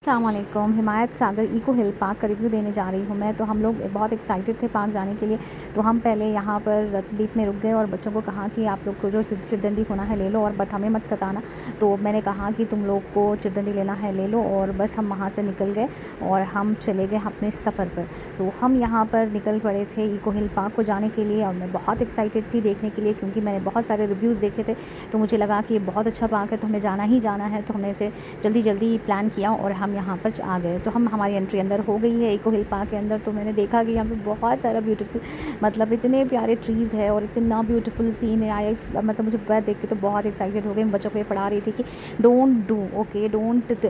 अस्सलामुअलैकुम। Himayat Sagar eco hill park का review देने जा रही हूँ मैं। तो हम लोग बहुत एक्साइटेड थे पार्क जाने के लिए। तो हम पहले यहाँ पर रतनदीप में रुक गए और बच्चों को कहा कि आप लोग को जो चिरदंडी होना है ले लो, और बट हमें मत सताना। तो मैंने कहा कि तुम लोग को चिरदंडी लेना है ले लो, और बस हम वहाँ से निकल गए और हम चले गए अपने सफ़र पर। तो हम यहाँ पर निकल पड़े थे इको हिल पार्क को जाने के लिए, और मैं बहुत एक्साइटेड थी देखने के लिए, क्योंकि मैंने बहुत सारे रिव्यूज़ देखे थे। तो मुझे लगा कि ये बहुत अच्छा पार्क है, तो हमें जाना ही जाना है। तो हमने इसे जल्दी जल्दी प्लान किया और हम यहाँ पर आ गए। तो हमारी एंट्री अंदर हो गई है इको हिल पार्क के अंदर। तो मैंने देखा कि यहाँ पे बहुत सारा ब्यूटीफुल, मतलब इतने प्यारे ट्रीज़ है और इतना ब्यूटीफुल सीन है। आई मतलब मुझे वह देख के तो बहुत एक्साइटेड हो गई। बच्चों को ये पढ़ा रही थी कि don't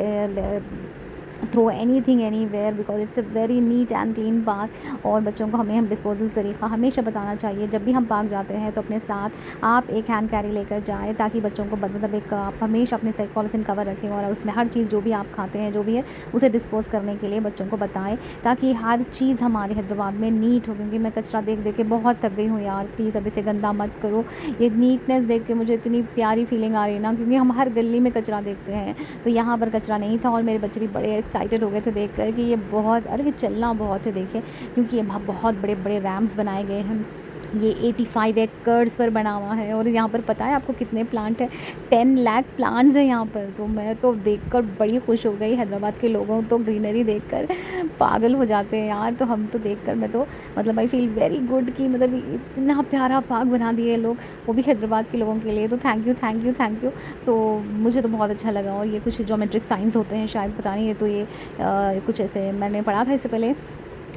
throw anything anywhere because it's a very neat and clean park. और बच्चों को हम डिस्पोजल तरीक़ा हमेशा बताना चाहिए। जब भी हम पार्क जाते हैं तो अपने साथ आप एक हैंड कैरी लेकर जाएँ, ताकि बच्चों को मतलब एक आप हमेशा अपने पॉलीथीन कवर रखें, और उसमें हर चीज़ जो भी आप खाते हैं जो भी है उसे डिस्पोज़ करने के लिए बच्चों को बताएं, ताकि हर चीज़ हमारे हैदराबाद में नीट हो। क्योंकि मैं कचरा देख देख के बहुत थक गई हूँ यार। प्लीज़ अब इसे गंदा मत करो। ये नीटनेस देख के मुझे इतनी प्यारी फीलिंग आ रही है ना, क्योंकि हम हर गली में कचरा देखते हैं, तो यहाँ पर कचरा नहीं था। और मेरे बच्चे भी बड़े एक्साइटेड हो गए थे देख कर कि ये बहुत, अरे ये चलना बहुत है देखिए, क्योंकि ये बहुत बड़े बड़े रैम्प्स बनाए गए हैं। ये 85 एकड़्स पर बना हुआ है, और यहाँ पर पता है आपको कितने प्लांट हैं? 10 लाख प्लांट्स हैं यहाँ पर। तो मैं तो देखकर बड़ी खुश हो गई। हैदराबाद के लोगों तो ग्रीनरी देखकर पागल हो जाते हैं यार। तो हम तो देखकर मैं तो मतलब आई फील वेरी गुड कि मतलब इतना प्यारा पार्क बना दिए लोग, वो भी हैदराबाद के लोगों के लिए। तो thank you thank you thank you. तो मुझे तो बहुत अच्छा लगा। और ये कुछ ज्योमेट्रिक साइंस होते हैं शायद, पता नहीं, ये तो ये कुछ ऐसे मैंने पढ़ा था इससे पहले,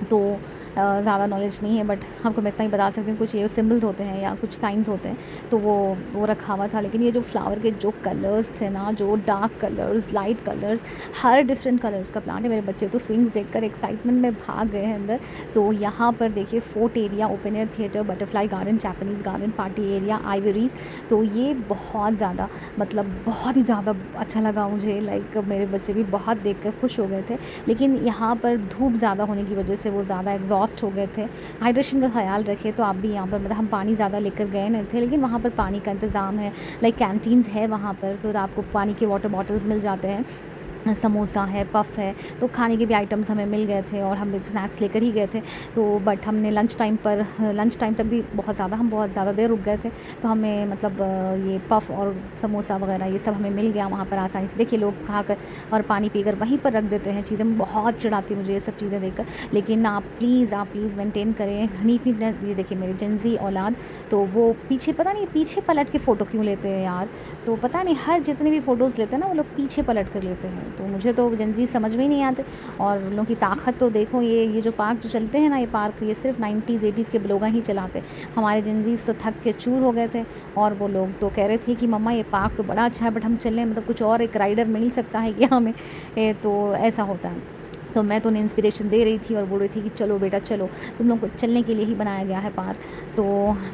तो ज़्यादा नॉलेज नहीं है, बट आपको मैं इतना ही बता सकती हूँ। कुछ ये सिम्बल्स होते हैं या कुछ साइंस होते हैं, तो वो रखा हुआ था। लेकिन ये जो फ्लावर के जो कलर्स थे ना, जो डार्क कलर्स, लाइट कलर्स, हर डिफरेंट कलर्स का प्लांट है। मेरे बच्चे तो स्विंग्स देखकर एक्साइटमेंट में भाग गए हैं अंदर। तो यहाँ पर देखिए fort area, open air theatre, butterfly garden, Japanese garden, party area, aviaries. तो ये बहुत ज़्यादा, मतलब बहुत ही ज़्यादा अच्छा लगा मुझे। लाइक मेरे बच्चे भी बहुत देख कर खुश हो गए थे। लेकिन यहाँ पर धूप ज़्यादा होने की वजह से वो ज़्यादा एग्जॉस्ट हो गए थे। हाइड्रेशन का ख्याल रखें। तो आप भी यहाँ पर, मतलब हम पानी ज़्यादा लेकर गए नहीं थे, लेकिन वहाँ पर पानी का इंतज़ाम है। लाइक कैंटीन्स है वहाँ पर, तो आपको पानी के वाटर बॉटल्स मिल जाते हैं। समोसा है, पफ़ है, तो खाने के भी आइटम्स हमें मिल गए थे, और हम स्नैक्स लेकर ही गए थे। तो बट हमने लंच टाइम तक भी हम बहुत ज़्यादा देर रुक गए थे। तो हमें मतलब ये पफ़ और समोसा वगैरह ये सब हमें मिल गया वहाँ पर आसानी से। देखिए लोग खाकर और पानी पीकर वहीं पर रख देते हैं चीज़ें। बहुत चिढ़ाती मुझे ये सब चीज़ें देखकर। लेकिन आप प्लीज़ मेंटेन करें नीटनेस। ये देखिए मेरे जेंजी औलाद, तो वो पीछे, पता नहीं पीछे पलट के फ़ोटो क्यों लेते हैं यार। तो पता नहीं हर जितने भी फ़ोटोज़ लेते हैं ना, वो लोग पीछे पलट कर लेते हैं। तो मुझे तो जेनज़ी समझ में ही नहीं आते। और उन लोगों की ताकत तो देखो, ये जो पार्क जो चलते हैं ना, ये पार्क ये सिर्फ 90s 80s के लोग ही चलाते। हमारे जेनज़ीज़ तो थक के चूर हो गए थे। और वो लोग तो कह रहे थे कि मम्मा ये पार्क तो बड़ा अच्छा है, बट हम चलें, मतलब कुछ और एक राइडर मिल सकता है क्या हमें? तो ऐसा होता है। तो मैं तो उन्हें इंस्पिरेशन दे रही थी और बोल रही थी कि चलो बेटा चलो, तुम लोग को चलने के लिए ही बनाया गया है पार्क। तो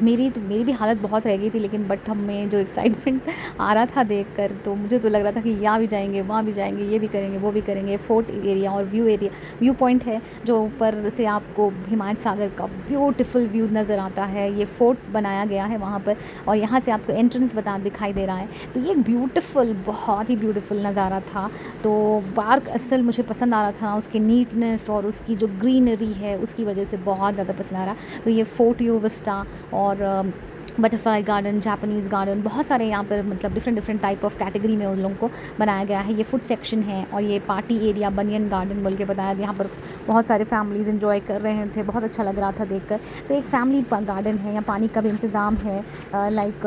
मेरी भी हालत बहुत रह गई थी, लेकिन बट हमें जो एक्साइटमेंट आ रहा था देखकर, तो मुझे तो लग रहा था कि यहाँ भी जाएंगे, वहाँ भी जाएंगे, ये भी करेंगे, वो भी करेंगे। फोर्ट एरिया और व्यू पॉइंट है, जो ऊपर से आपको हिमायत सागर का ब्यूटीफुल व्यू नज़र आता है। ये फोर्ट बनाया गया है वहाँ पर, और यहाँ से आपको एंट्रेंस दिखाई दे रहा है। तो ये ब्यूटीफुल, बहुत ही ब्यूटीफुल नज़ारा था। तो पार्क असल मुझे पसंद आ रहा था, उसकी नीटनेस और उसकी जो ग्रीनरी है उसकी वजह से बहुत ज़्यादा पसंद आ रहा। तो ये फोर्ट व्यू विस्टा और बटरफ्लाई गार्डन, जापानीज़ गार्डन, बहुत सारे यहाँ पर मतलब डिफरेंट टाइप ऑफ कैटेगरी में उन लोगों को बनाया गया है। ये फूड सेक्शन है, और ये पार्टी एरिया, बनियन गार्डन बोल के बताया। यहाँ पर बहुत सारे फैमिलीज़ एंजॉय कर रहे थे, बहुत अच्छा लग रहा था देखकर। तो एक फैमिली गार्डन है, यहाँ पानी का भी इंतज़ाम है, लाइक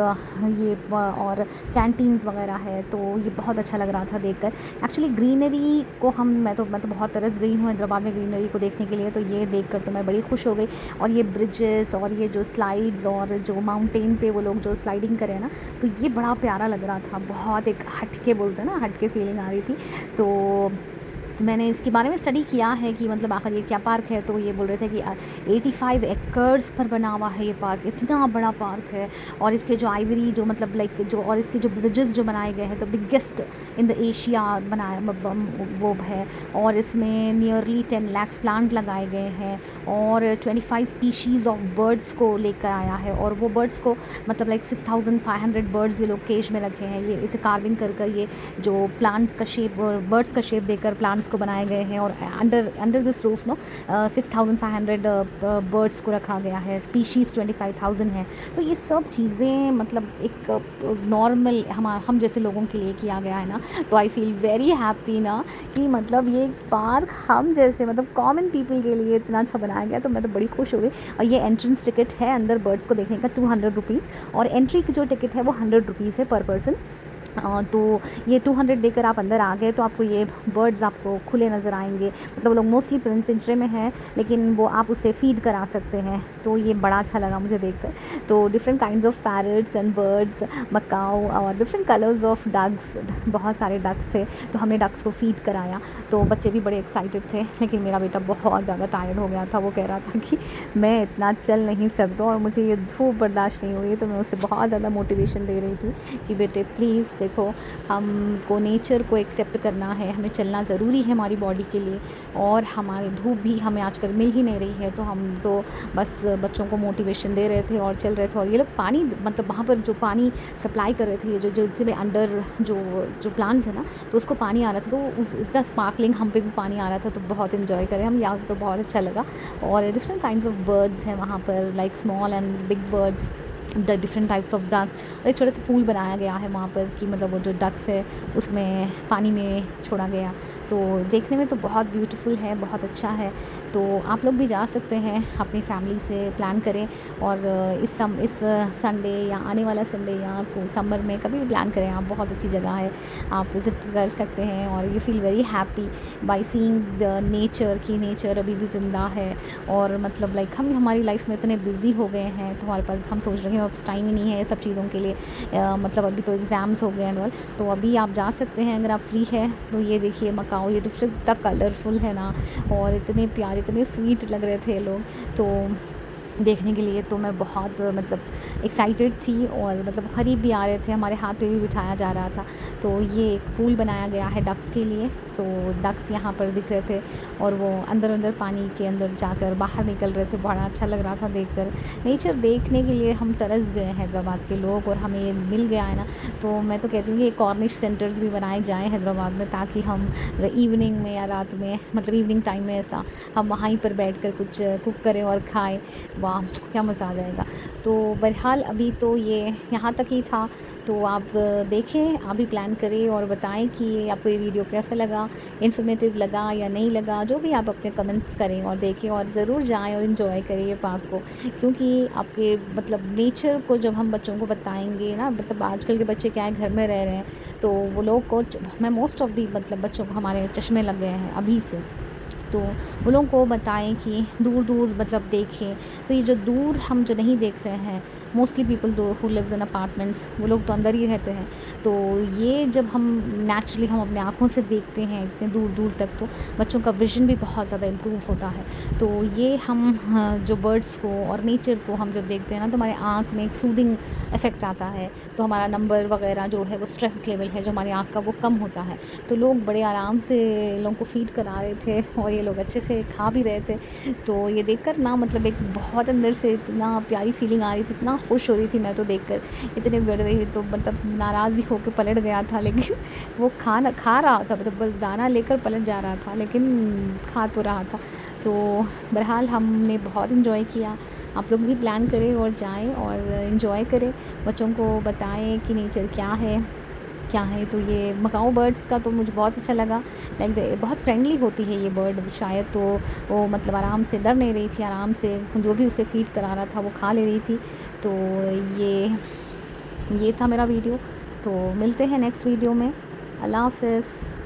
ये और कैंटीन्स वगैरह है। तो ये बहुत अच्छा लग रहा था देखकर। एक्चुअली ग्रीनरी को मैं तो बहुत तरस गई हूँ हैदराबाद में ग्रीनरी को देखने के लिए। तो ये देखकर तो मैं बड़ी खुश हो गई। और ये ब्रिजेस और ये जो स्लाइड्स और जो माउंटेन पे वो लोग जो स्लाइडिंग करें ना, तो ये बड़ा प्यारा लग रहा था। बहुत एक हटके बोलते हैं ना, हटके फीलिंग आ रही थी। तो मैंने इसके बारे में स्टडी किया है कि मतलब आखिर ये क्या पार्क है। तो ये बोल रहे थे कि 85 एकड़्स पर बना हुआ है ये पार्क, इतना बड़ा पार्क है। और इसके जो आइवरी जो मतलब लाइक जो, और इसके जो ब्रिजेस जो बनाए गए हैं, तो बिगेस्ट इन द एशिया बनाया वो है। और इसमें नियरली 10 लाख प्लांट लगाए गए हैं, और 25 स्पीशीज़ ऑफ बर्ड्स को लेकर आया है। और वो बर्ड्स को मतलब लाइक 6500 बर्ड्स ये लोग केज में रखे हैं। ये इसे कार्विंग कर ये जो प्लांट्स का शेप, बर्ड्स का शेप देकर प्लांट्स इसको बनाए गए हैं और under this roof no 6500 birds को रखा गया है, स्पीशीज़ 25,000 है। तो ये सब चीज़ें मतलब एक नॉर्मल हम जैसे लोगों के लिए किया गया है ना, तो आई फील वेरी हैप्पी ना कि मतलब ये पार्क हम जैसे मतलब कॉमन पीपल के लिए इतना अच्छा बनाया गया, तो मैं तो बड़ी खुश हो गई। और ये एंट्रेंस टिकट है अंदर बर्ड्स को देखने का 200 रुपीज़, और एंट्री की जो टिकट है वो 100 रुपीज़ है पर पर्सन। तो ये 200 देकर आप अंदर आ गए तो आपको ये बर्ड्स आपको खुले नज़र आएंगे। मतलब वो लोग मोस्टली पिंजरे में हैं, लेकिन वो आप उससे फीड करा सकते हैं। तो ये बड़ा अच्छा लगा मुझे देखकर। तो different kinds of parrots and birds, Macau और डिफरेंट कलर्स ऑफ डक्स, बहुत सारे डक्स थे, तो हमने डक्स को फीड कराया। तो बच्चे भी बड़े एक्साइटेड थे, लेकिन मेरा बेटा बहुत ज़्यादा टायर्ड हो गया था। वो कह रहा था कि मैं इतना चल नहीं सकता और मुझे ये धूप बर्दाश्त नहीं हुई। तो मैं उसे बहुत ज़्यादा मोटिवेशन दे रही थी कि बेटे प्लीज़ देखो, हमको नेचर को एक्सेप्ट करना है, हमें चलना ज़रूरी है हमारी बॉडी के लिए, और हमारी धूप भी हमें आजकल मिल ही नहीं रही है। तो हम तो बस बच्चों को मोटिवेशन दे रहे थे और चल रहे थे। और ये लोग पानी मतलब वहाँ पर जो पानी सप्लाई कर रहे थे, ये जो इतने अंडर जो प्लांट्स है ना, तो उसको पानी आ रहा था, तो उस इतना स्पार्कलिंग हम पे भी पानी आ रहा था। तो बहुत इन्जॉय करें हम यहाँ पर, बहुत अच्छा लगा। और डिफरेंट काइंड्स ऑफ बर्ड्स हैं वहाँ पर, like small and big birds, the different types of ducks. और एक छोटा सा पूल बनाया गया है वहाँ पर कि मतलब वो जो डक्स है उसमें पानी में छोड़ा गया। तो देखने में तो बहुत ब्यूटीफुल है, बहुत अच्छा है। तो आप लोग भी जा सकते हैं, अपनी फैमिली से प्लान करें और इस संडे या आने वाला संडे या समर में कभी भी प्लान करें आप। बहुत अच्छी जगह है, आप विज़िट कर सकते हैं और you feel very happy by seeing the nature, कि नेचर अभी भी ज़िंदा है। और मतलब लाइक हम हमारी लाइफ में इतने बिज़ी हो गए हैं, तो हमारे पास हम सोच रहे हैं अब टाइम ही नहीं है सब चीज़ों के लिए। मतलब अभी तो एग्ज़ाम्स हो गए हैं और, तो अभी आप जा सकते हैं अगर आप फ्री है तो। ये देखिए मकाओ, ये डिफरेंट इतना कलरफुल है ना, और इतने प्यारे इतने स्वीट लग रहे थे लोग तो देखने के लिए। तो मैं बहुत मतलब एक्साइटेड थी, और मतलब ख़रीब भी आ रहे थे, हमारे हाथ पे भी बिठाया जा रहा था। तो ये एक पूल बनाया गया है डक्स के लिए, तो डक्स यहाँ पर दिख रहे थे और वो अंदर पानी के अंदर जाकर बाहर निकल रहे थे। बड़ा अच्छा लग रहा था देखकर। नेचर देखने के लिए हम तरस गए हैं हैदराबाद के लोग, और हमें ये मिल गया है ना। तो मैं तो कहती हूँ कि कॉर्निश सेंटर्स भी बनाए जाएँ हैदराबाद में, ताकि हम इवनिंग में या रात में, मतलब इवनिंग टाइम में ऐसा हम वहीं पर बैठ कर कुछ कुक करें और खाएँ। वाह क्या मज़ा आ जाएगा। तो बहरहाल अभी तो ये यहाँ तक ही था। तो आप देखें, आप भी प्लान करें और बताएं कि आपको ये वीडियो कैसा लगा, इन्फॉर्मेटिव लगा या नहीं लगा। जो भी आप अपने कमेंट्स करें और देखें, और ज़रूर जाएं और इन्जॉय करें ये पार्क को। क्योंकि आपके मतलब नेचर को जब हम बच्चों को बताएंगे ना, मतलब आजकल के बच्चे क्या है, घर में रह रहे हैं, तो वो लोग को मैं मोस्ट ऑफ दी मतलब बच्चों को हमारे चश्मे लग गए हैं अभी से। तो वो लोगों को बताएं कि दूर दूर मतलब देखें। तो ये जो दूर हम जो नहीं देख रहे हैं, मोस्टली पीपल दो हु लिव्स इन अपार्टमेंट्स, वो लोग तो अंदर ही रहते हैं। तो ये जब हम नेचुरली हम अपने आँखों से देखते हैं इतने दूर दूर तक, तो बच्चों का विजन भी बहुत ज़्यादा इम्प्रूव होता है। तो ये हम जो बर्ड्स को और नेचर को हम जब देखते हैं ना, तो हमारे आँख में एक सूदिंग इफ़ेक्ट आता है। तो हमारा नंबर वगैरह जो है, वो स्ट्रेस लेवल है जो हमारी आँख का, वो कम होता है। तो लोग बड़े आराम से लोगों को फीड करा रहे थे और ये लोग अच्छे से खा भी रहे थे। तो ये देखकर ना मतलब एक बहुत अंदर से इतना प्यारी फीलिंग आ रही थी, इतना खुश हो रही थी मैं तो देखकर। इतने बढ़ रही तो मतलब नाराज़ ही होकर पलट गया था, लेकिन वो खा रहा था, मतलब बस दाना लेकर पलट जा रहा था, लेकिन खा तो रहा था। तो बहरहाल हमने बहुत इन्जॉय किया। आप लोग भी प्लान करें और जाएं और इन्जॉय करें, बच्चों को बताएं कि नेचर क्या है क्या है। तो ये मकाऊ बर्ड्स का तो मुझे बहुत अच्छा लगा। लाइक बहुत फ्रेंडली होती है ये बर्ड शायद, तो वो मतलब आराम से डर नहीं रही थी, आराम से जो भी उसे फीड करा रहा था वो खा ले रही थी। तो ये था मेरा वीडियो। तो मिलते हैं नेक्स्ट वीडियो में। अल्लाह हाफ़िज़।